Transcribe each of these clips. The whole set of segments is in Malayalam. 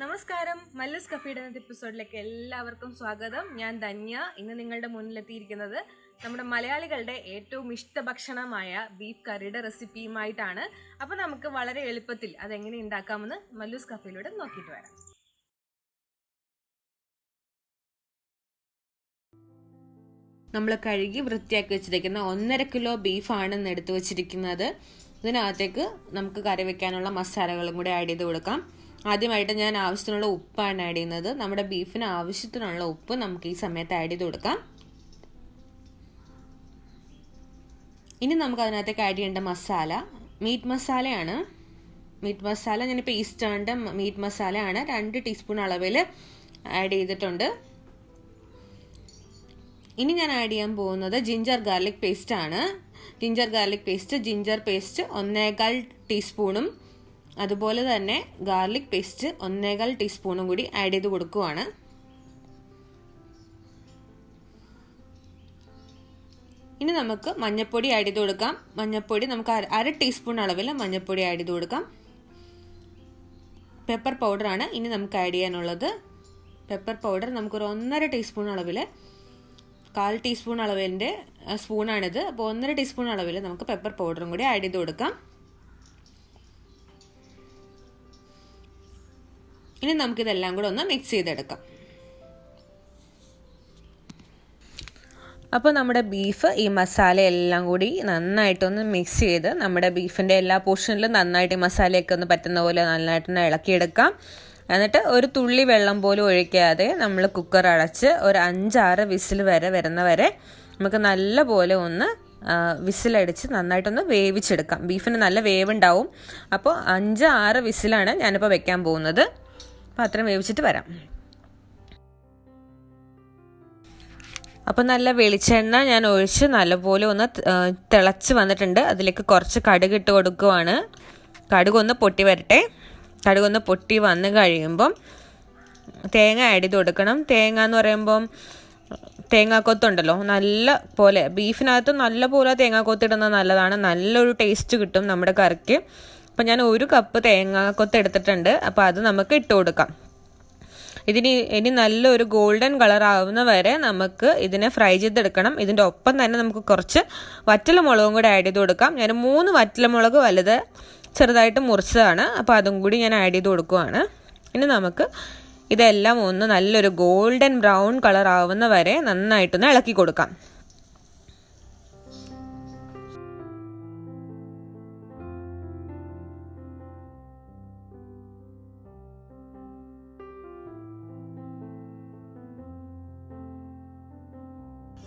നമസ്കാരം, മല്ലസ് കഫയുടെ എപ്പിസോഡിലേക്ക് എല്ലാവർക്കും സ്വാഗതം. ഞാൻ ധന്യ. ഇന്ന് നിങ്ങളുടെ മുന്നിലെത്തിയിരിക്കുന്നത് നമ്മുടെ മലയാളികളുടെ ഏറ്റവും ഇഷ്ടഭക്ഷണമായ ബീഫ് കറിയുടെ റെസിപ്പിയുമായിട്ടാണ്. അപ്പോൾ നമുക്ക് വളരെ എളുപ്പത്തിൽ അതെങ്ങനെ ഉണ്ടാക്കാമെന്ന് മല്ലൂസ് കഫയിലൂടെ നോക്കിയിട്ട് വരാം. നമ്മൾ കഴുകി വൃത്തിയാക്കി വെച്ചിരിക്കുന്ന 1.5 കിലോ ബീഫാണ് ഇന്ന് എടുത്തു വെച്ചിരിക്കുന്നത്. ഇതിനകത്തേക്ക് നമുക്ക് കറി വെക്കാനുള്ള മസാലകളും കൂടി ആഡ് ചെയ്ത് കൊടുക്കാം. ആദ്യമായിട്ട് ഞാൻ ആവശ്യത്തിനുള്ള ഉപ്പാണ് ആഡ് ചെയ്യുന്നത്. നമ്മുടെ ബീഫിന് ആവശ്യത്തിനുള്ള ഉപ്പ് നമുക്ക് ഈ സമയത്ത് ആഡ് ചെയ്ത് കൊടുക്കാം. ഇനി നമുക്ക് അതിനകത്തേക്ക് ആഡ് ചെയ്യേണ്ട മസാല മീറ്റ് മസാലയാണ്. മീറ്റ് മസാല ഞാനിപ്പോൾ ഈസ്റ്റേണിൻ്റെ മീറ്റ് മസാലയാണ് 2 ടീസ്പൂൺ അളവിൽ ആഡ് ചെയ്തിട്ടുണ്ട്. ഇനി ഞാൻ ആഡ് ചെയ്യാൻ പോകുന്നത് ജിഞ്ചർ ഗാർലിക് പേസ്റ്റ് ആണ്. ജിഞ്ചർ പേസ്റ്റ് 1.25 ടീസ്പൂണും അതുപോലെ തന്നെ ഗാർലിക് പേസ്റ്റ് 1.25 ടീസ്പൂണും കൂടി ആഡ് ചെയ്ത് കൊടുക്കുവാണ്. ഇനി നമുക്ക് മഞ്ഞൾപ്പൊടി ആഡ് ചെയ്ത് കൊടുക്കാം. മഞ്ഞൾപ്പൊടി നമുക്ക് 1/2 ടീസ്പൂൺ അളവിൽ മഞ്ഞൾപ്പൊടി ആഡ് ചെയ്ത് കൊടുക്കാം. പെപ്പർ പൗഡറാണ് ഇനി നമുക്ക് ആഡ് ചെയ്യാനുള്ളത്. പെപ്പർ പൗഡർ നമുക്കൊരു 1.5 ടീസ്പൂൺ അളവിൽ 1/4 ടീസ്പൂൺ അളവിൻ്റെ സ്പൂണാണിത്. അപ്പോൾ 1.5 ടീസ്പൂൺ അളവിൽ നമുക്ക് പെപ്പർ പൗഡറും കൂടി ആഡ് ചെയ്ത് കൊടുക്കാം. ഇനി നമുക്കിതെല്ലാം കൂടെ ഒന്ന് മിക്സ് ചെയ്തെടുക്കാം. അപ്പോൾ നമ്മുടെ ബീഫ് ഈ മസാല എല്ലാം കൂടി നന്നായിട്ടൊന്ന് മിക്സ് ചെയ്ത് നമ്മുടെ ബീഫിൻ്റെ എല്ലാ പോർഷനിലും നന്നായിട്ട് ഈ മസാലയൊക്കെ ഒന്ന് പറ്റുന്ന പോലെ നന്നായിട്ടൊന്ന് ഇളക്കിയെടുക്കാം. എന്നിട്ട് ഒരു തുള്ളി വെള്ളം പോലും ഒഴിക്കാതെ നമ്മൾ കുക്കർ അടച്ച് ഒരു 5-6 വിസിൽ വരുന്ന വരെ നമുക്ക് നല്ല പോലെ ഒന്ന് വിസിലടിച്ച് നന്നായിട്ടൊന്ന് വേവിച്ചെടുക്കാം. ബീഫിന് നല്ല വേവുണ്ടാവും. അപ്പോൾ 5-6 വിസിലാണ് ഞാനിപ്പോൾ വെക്കാൻ പോകുന്നത്. അപ്പോൾ അത്രയും വേവിച്ചിട്ട് വരാം. അപ്പോൾ നല്ല വെളിച്ചെണ്ണ ഞാൻ ഒഴിച്ച് നല്ലപോലെ ഒന്ന് തിളച്ച് വന്നിട്ടുണ്ട്. അതിലേക്ക് കുറച്ച് കടുക് ഇട്ട് കൊടുക്കുവാണ്. കടുകൊന്ന് പൊട്ടി വരട്ടെ. കടുകൊന്ന് പൊട്ടി വന്ന് കഴിയുമ്പം തേങ്ങ ആഡ് ചെയ്ത് കൊടുക്കണം. തേങ്ങ എന്ന് പറയുമ്പം തേങ്ങാക്കൊത്തുണ്ടല്ലോ, നല്ല പോലെ ബീഫിനകത്ത് നല്ല പോലെ തേങ്ങാക്കൊത്തിടുന്നത് നല്ലതാണ്. നല്ലൊരു ടേസ്റ്റ് കിട്ടും നമ്മുടെ കറിക്ക്. അപ്പം ഞാൻ 1 കപ്പ് തേങ്ങാക്കൊത്ത് എടുത്തിട്ടുണ്ട്. അപ്പോൾ അത് നമുക്ക് ഇട്ട് കൊടുക്കാം. ഇനി നല്ലൊരു ഗോൾഡൻ കളർ ആവുന്ന വരെ നമുക്ക് ഇതിനെ ഫ്രൈ ചെയ്തെടുക്കണം. ഇതിൻ്റെ ഒപ്പം തന്നെ നമുക്ക് കുറച്ച് വറ്റൽമുളകും കൂടി ആഡ് ചെയ്ത് കൊടുക്കാം. ഞാൻ 3 വറ്റൽമുളക് വലുത് ചെറുതായിട്ട് മുറിച്ചതാണ്. അപ്പോൾ അതും കൂടി ഞാൻ ആഡ് ചെയ്ത് കൊടുക്കുവാണ്. ഇനി നമുക്ക് ഇതെല്ലാം ഒന്ന് നല്ലൊരു ഗോൾഡൻ ബ്രൗൺ കളർ ആവുന്ന വരെ നന്നായിട്ടൊന്ന് ഇളക്കി കൊടുക്കാം.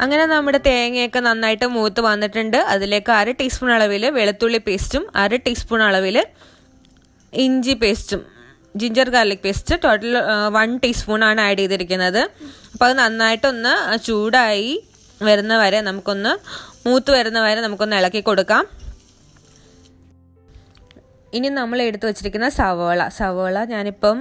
അങ്ങനെ നമ്മുടെ തേങ്ങയൊക്കെ നന്നായിട്ട് മൂത്ത് വന്നിട്ടുണ്ട്. അതിലേക്ക് 1/2 ടീസ്പൂൺ അളവിൽ വെളുത്തുള്ളി പേസ്റ്റും 1/2 ടീസ്പൂൺ അളവിൽ ഇഞ്ചി പേസ്റ്റും ജിഞ്ചർ ഗാർലിക് പേസ്റ്റ് ടോട്ടൽ 1 ടീസ്പൂണാണ് ആഡ് ചെയ്തിരിക്കുന്നത്. അപ്പോൾ അത് നന്നായിട്ടൊന്ന് ചൂടായി വരുന്ന വരെ നമുക്കൊന്ന് മൂത്ത് വരുന്ന വരെ നമുക്കൊന്ന് ഇളക്കി കൊടുക്കാം. ഇനി നമ്മൾ എടുത്തു വച്ചിരിക്കുന്ന സവോള ഞാനിപ്പം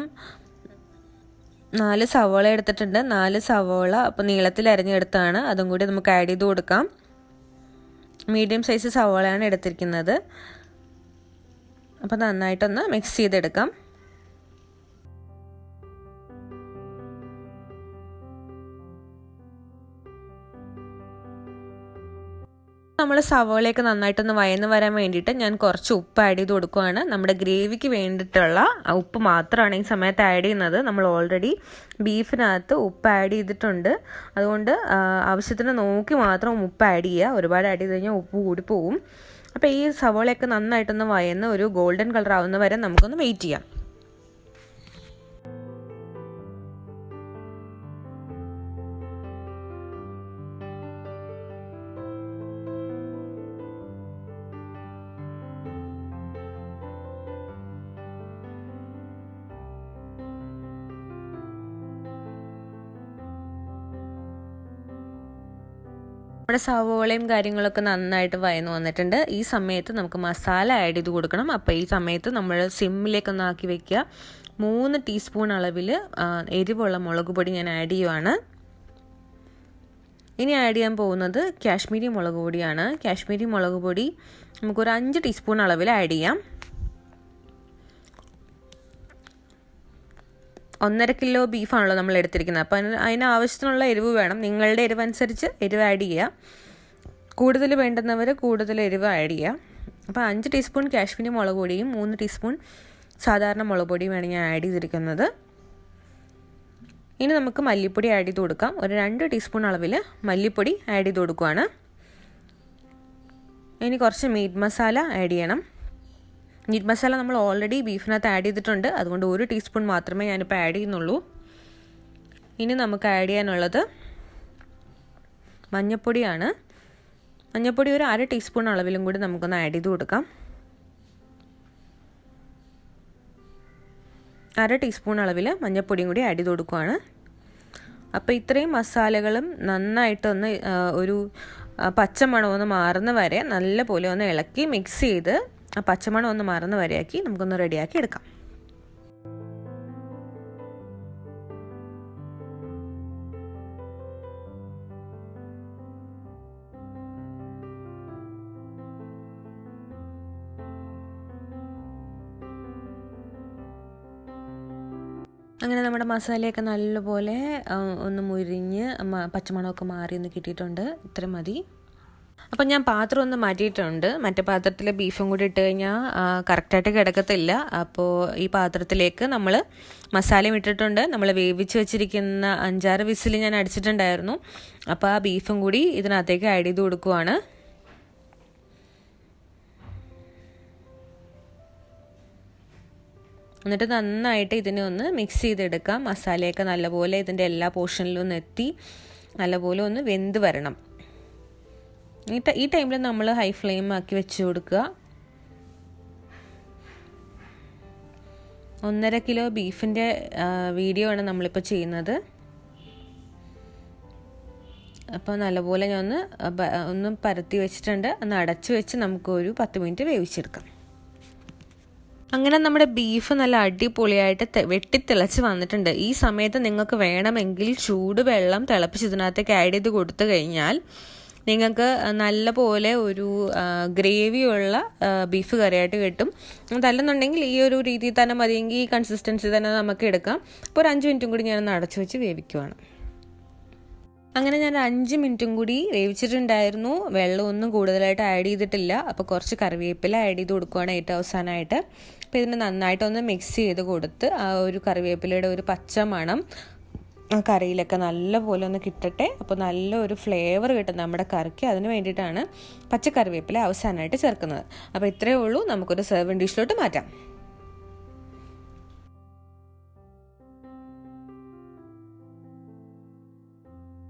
4 സവോള എടുത്തിട്ടുണ്ട്. 4 സവോള അപ്പോൾ നീളത്തിൽ അരിഞ്ഞെടുത്താണ്. അതും കൂടി നമുക്ക് ആഡ് ചെയ്ത് കൊടുക്കാം. മീഡിയം സൈസ് സവോളയാണ് എടുത്തിരിക്കുന്നത്. അപ്പോൾ നന്നായിട്ടൊന്ന് മിക്സ് ചെയ്തെടുക്കാം. നമ്മൾ സവോളയൊക്കെ നന്നായിട്ടൊന്ന് വയന്ന് വരാൻ വേണ്ടിയിട്ട് ഞാൻ കുറച്ച് ഉപ്പ് ആഡ് ചെയ്ത് കൊടുക്കുകയാണ്. നമ്മുടെ ഗ്രേവിക്ക് വേണ്ടിയിട്ടുള്ള ഉപ്പ് മാത്രമാണ് ഈ സമയത്ത് ആഡ് ചെയ്യുന്നത്. നമ്മൾ ഓൾറെഡി ബീഫിനകത്ത് ഉപ്പ് ആഡ് ചെയ്തിട്ടുണ്ട്. അതുകൊണ്ട് ആവശ്യത്തിന് നോക്കി മാത്രം ഉപ്പ് ആഡ് ചെയ്യുക. ഒരുപാട് ആഡ് ചെയ്ത് കഴിഞ്ഞാൽ ഉപ്പ് കൂടി പോവും. അപ്പോൾ ഈ സവോളയൊക്കെ നന്നായിട്ടൊന്ന് വയന്ന് ഒരു ഗോൾഡൻ കളർ ആവുന്ന വരെ നമുക്കൊന്ന് വെയിറ്റ് ചെയ്യാം. നമ്മുടെ സവോളയും കാര്യങ്ങളൊക്കെ നന്നായിട്ട് വയന്ന് വന്നിട്ടുണ്ട്. ഈ സമയത്ത് നമുക്ക് മസാല ആഡ് ചെയ്ത് കൊടുക്കണം. അപ്പോൾ ഈ സമയത്ത് നമ്മൾ സിമ്മിലേക്കൊന്ന് ആക്കി വെക്കുക. 3 ടീസ്പൂൺ അളവിൽ എരിവുള്ള മുളക് പൊടി ഞാൻ ആഡ് ചെയ്യുവാണ്. ഇനി ആഡ് ചെയ്യാൻ പോകുന്നത് കാശ്മീരി മുളക് പൊടിയാണ്. കാശ്മീരി മുളക് പൊടി നമുക്കൊരു 5 ടീസ്പൂൺ അളവിൽ ആഡ് ചെയ്യാം. 1.5 കിലോ ബീഫാണല്ലോ നമ്മൾ എടുത്തിരിക്കുന്നത്. അപ്പോൾ അതിന് ആവശ്യത്തിനുള്ള എരിവ് വേണം. നിങ്ങളുടെ എരിവ് അനുസരിച്ച് എരിവ് ആഡ് ചെയ്യുക. കൂടുതൽ വേണ്ടുന്നവർ കൂടുതൽ എരിവ് ആഡ് ചെയ്യുക. അപ്പോൾ 5 ടീസ്പൂൺ കാശ്മീരി മുളക് പൊടിയും 3 ടീസ്പൂൺ സാധാരണ മുളക് പൊടിയുമാണ് ഞാൻ ആഡ് ചെയ്തിരിക്കുന്നത്. ഇനി നമുക്ക് മല്ലിപ്പൊടി ആഡ് ചെയ്ത് കൊടുക്കാം. ഒരു 2 ടീസ്പൂൺ അളവിൽ മല്ലിപ്പൊടി ആഡ് ചെയ്ത് കൊടുക്കുകയാണ്. ഇനി കുറച്ച് മീറ്റ് മസാല ആഡ് ചെയ്യണം. മീറ്റ് മസാല നമ്മൾ ഓൾറെഡി ബീഫിനകത്ത് ആഡ് ചെയ്തിട്ടുണ്ട്. അതുകൊണ്ട് 1 ടീസ്പൂൺ മാത്രമേ ഞാനിപ്പോൾ ആഡ് ചെയ്യുന്നുള്ളൂ. ഇനി നമുക്ക് ആഡ് ചെയ്യാനുള്ളത് മഞ്ഞൾപ്പൊടിയാണ്. മഞ്ഞൾപ്പൊടി ഒരു 1/2 ടീസ്പൂൺ അളവിലും കൂടി നമുക്കൊന്ന് ആഡ് ചെയ്ത് കൊടുക്കാം. 1/2 ടീസ്പൂൺ അളവിൽ മഞ്ഞൾപ്പൊടിയും കൂടി ആഡ് ചെയ്ത് കൊടുക്കുകയാണ്. അപ്പോൾ ഇത്രയും മസാലകളും നന്നായിട്ടൊന്ന് ഒരു പച്ചമണം ഒന്ന് മാറുന്ന വരെ നല്ല പോലെ ഒന്ന് ഇളക്കി മിക്സ് ചെയ്ത് ആ പച്ചമണം ഒന്ന് മാറുന്ന വരെയാക്കി നമുക്കൊന്ന് റെഡിയാക്കി എടുക്കാം. അങ്ങനെ നമ്മുടെ മസാലയൊക്കെ നല്ലപോലെ ഒന്ന് മുരിഞ്ഞ് പച്ചമണമൊക്കെ മാറി ഒന്ന് കിട്ടിയിട്ടുണ്ട്. ഇത്ര മതി. അപ്പം ഞാൻ പാത്രം ഒന്ന് മാറ്റിയിട്ടുണ്ട്. മറ്റേ പാത്രത്തിൽ ബീഫും കൂടി ഇട്ട് കഴിഞ്ഞാൽ കറക്റ്റായിട്ട് കിടക്കത്തില്ല. അപ്പോൾ ഈ പാത്രത്തിലേക്ക് നമ്മൾ മസാലയും ഇട്ടിട്ടുണ്ട്. നമ്മൾ വേവിച്ച് വെച്ചിരിക്കുന്ന 5-6 വിസിൽ ഞാൻ അടിച്ചിട്ടുണ്ടായിരുന്നു. അപ്പോൾ ആ ബീഫും കൂടി ഇതിനകത്തേക്ക് ആഡ് ചെയ്ത് കൊടുക്കുവാണ്. എന്നിട്ട് നന്നായിട്ട് ഇതിനെ ഒന്ന് മിക്സ് ചെയ്തെടുക്കാം. മസാലയൊക്കെ നല്ലപോലെ ഇതിൻ്റെ എല്ലാ പോർഷനിലും ഒന്ന് എത്തി നല്ലപോലെ ഒന്ന് വെന്ത് വരണം. ഈ ടൈമിൽ നമ്മൾ ഹൈ ഫ്ലെയിം ആക്കി വെച്ച് കൊടുക്കുക. 1.5 കിലോ ബീഫിൻ്റെ വീഡിയോ ആണ് നമ്മളിപ്പോൾ ചെയ്യുന്നത്. അപ്പോൾ നല്ലപോലെ ഞാൻ ഒന്ന് പരത്തി വെച്ചിട്ടുണ്ട്. ഒന്ന് അടച്ചു വെച്ച് നമുക്കൊരു 10 മിനിറ്റ് വേവിച്ചെടുക്കാം. അങ്ങനെ നമ്മുടെ ബീഫ് നല്ല അടിപൊളിയായിട്ട് വെട്ടിത്തിളച്ച് വന്നിട്ടുണ്ട്. ഈ സമയത്ത് നിങ്ങൾക്ക് വേണമെങ്കിൽ ചൂടുവെള്ളം തിളപ്പിച്ച് ഇതിനകത്തേക്ക് ആഡ് ചെയ്ത് കൊടുത്തു കഴിഞ്ഞാൽ നിങ്ങൾക്ക് നല്ല പോലെ ഒരു ഗ്രേവിയുള്ള ബീഫ് കറിയായിട്ട് കിട്ടും. അതല്ലെന്നുണ്ടെങ്കിൽ ഈ ഒരു രീതിയിൽ തന്നെ മതിയെങ്കിൽ ഈ കൺസിസ്റ്റൻസി തന്നെ നമുക്ക് എടുക്കാം. അപ്പോൾ ഒരു 5 മിനിറ്റും കൂടി ഞാനൊന്ന് അടച്ചു വെച്ച് വേവിക്കുവാണ്. അങ്ങനെ ഞാൻ 5 മിനിറ്റും കൂടി വേവിച്ചിട്ടുണ്ടായിരുന്നു. വെള്ളമൊന്നും കൂടുതലായിട്ട് ആഡ് ചെയ്തിട്ടില്ല. അപ്പോൾ കുറച്ച് കറിവേപ്പില ആഡ് ചെയ്ത് കൊടുക്കുകയാണ് ഏറ്റവും അവസാനമായിട്ട്. അപ്പോൾ ഇതിന് നന്നായിട്ടൊന്ന് മിക്സ് ചെയ്ത് കൊടുത്ത് ആ ഒരു കറിവേപ്പിലയുടെ ഒരു പച്ച മണം ആ കറിയിലൊക്കെ നല്ലപോലെ ഒന്ന് കിട്ടട്ടെ. അപ്പോൾ നല്ലൊരു ഫ്ലേവർ കിട്ടും നമ്മുടെ കറിക്ക്. അതിന് വേണ്ടിയിട്ടാണ് പച്ച കറിവേപ്പില അവസാനമായിട്ട് ചേർക്കുന്നത്. അപ്പോൾ ഇത്രയേ ഉള്ളൂ. നമുക്കൊരു സെർവിങ് ഡിഷിലോട്ട് മാറ്റാം.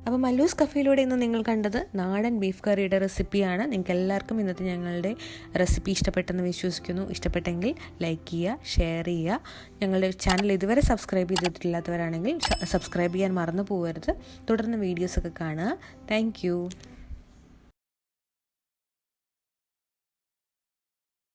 അപ്പോൾ മല്ലൂസ് കഫേയിലൂടെ ഇന്ന് നിങ്ങൾ കണ്ടത് നാടൻ ബീഫ് കറിയുടെ റെസിപ്പിയാണ്. നിങ്ങൾക്ക് എല്ലാവർക്കും ഇന്നത്തെ ഞങ്ങളുടെ റെസിപ്പി ഇഷ്ടപ്പെട്ടെന്ന് വിശ്വസിക്കുന്നു. ഇഷ്ടപ്പെട്ടെങ്കിൽ ലൈക്ക് ചെയ്യുക, ഷെയർ ചെയ്യുക. ഞങ്ങളുടെ ചാനൽ ഇതുവരെ സബ്സ്ക്രൈബ് ചെയ്തിട്ടില്ലാത്തവരാണെങ്കിൽ സബ്സ്ക്രൈബ് ചെയ്യാൻ മറന്നു പോകരുത്. തുടർന്ന് വീഡിയോസൊക്കെ കാണുക. താങ്ക്